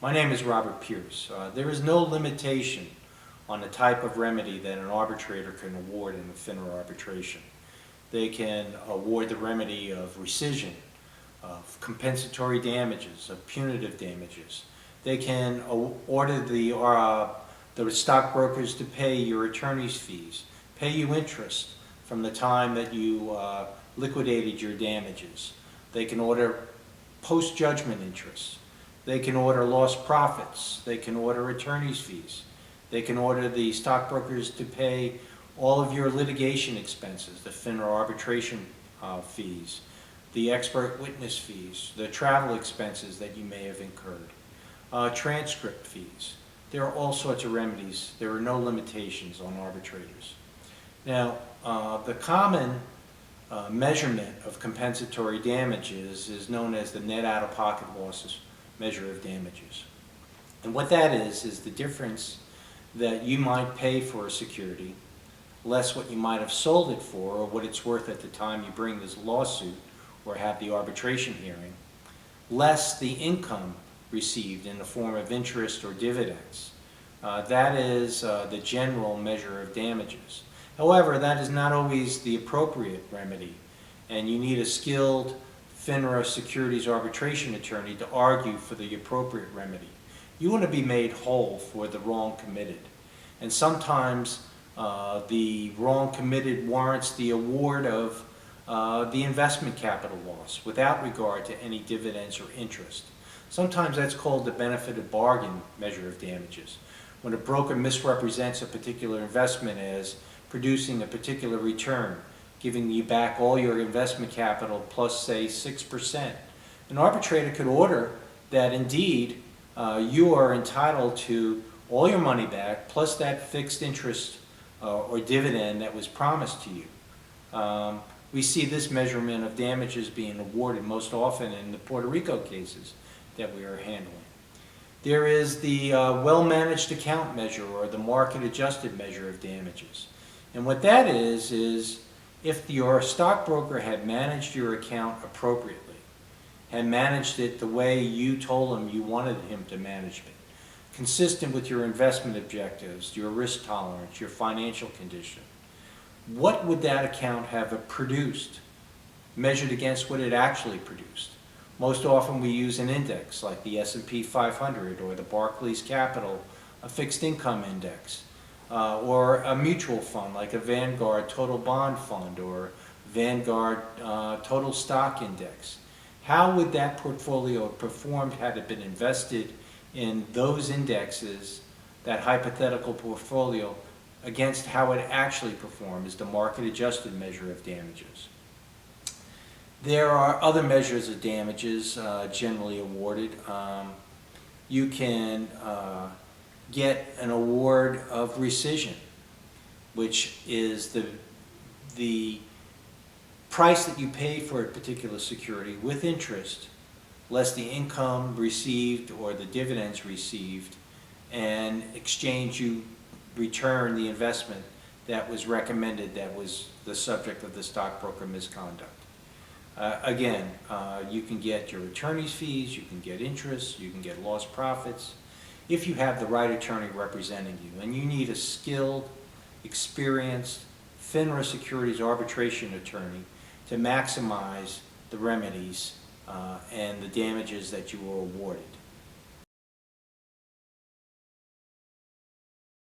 My name is Robert Pearce. There is no limitation on the type of remedy that an arbitrator can award in a FINRA arbitration. They can award the remedy of rescission, of compensatory damages, of punitive damages. They can order the stockbrokers to pay your attorney's fees, pay you interest from the time that you liquidated your damages. They can order post-judgment interest. They can order lost profits. They can order attorney's fees. They can order the stockbrokers to pay all of your litigation expenses, the FINRA arbitration fees, the expert witness fees, the travel expenses that you may have incurred, transcript fees. There are all sorts of remedies. There are no limitations on arbitrators. Now, the common measurement of compensatory damages is known as the net out-of-pocket losses measure of damages. And what that is the difference that you might pay for a security less what you might have sold it for or what it's worth at the time you bring this lawsuit or have the arbitration hearing, less the income received in the form of interest or dividends. That is the general measure of damages. However, that is not always the appropriate remedy, and you need a skilled FINRA securities arbitration attorney to argue for the appropriate remedy. You want to be made whole for the wrong committed, and sometimes the wrong committed warrants the award of the investment capital loss without regard to any dividends or interest. Sometimes that's called the benefit of bargain measure of damages. When a broker misrepresents a particular investment as producing a particular return, giving you back all your investment capital plus, say, 6%. An arbitrator could order that indeed you are entitled to all your money back plus that fixed interest or dividend that was promised to you. We see this measurement of damages being awarded most often in the Puerto Rico cases that we are handling. There is the well-managed account measure or the market-adjusted measure of damages. And what that is if your stockbroker had managed your account appropriately, had managed it the way you told him you wanted him to manage it, consistent with your investment objectives, your risk tolerance, your financial condition, what would that account have produced, measured against what it actually produced? Most often we use an index like the S&P 500 or the Barclays Capital, a fixed income index. Or a mutual fund like a Vanguard Total Bond Fund or Vanguard Total Stock Index. How would that portfolio have performed had it been invested in those indexes, that hypothetical portfolio, against how it actually performed is the market-adjusted measure of damages. There are other measures of damages generally awarded. You can get an award of rescission, which is the price that you pay for a particular security with interest, less the income received or the dividends received, and exchange you return the investment that was recommended that was the subject of the stockbroker misconduct. Again, you can get your attorney's fees, you can get interest, you can get lost profits, if you have the right attorney representing you, and you need a skilled, experienced FINRA securities arbitration attorney to maximize the remedies and the damages that you were awarded.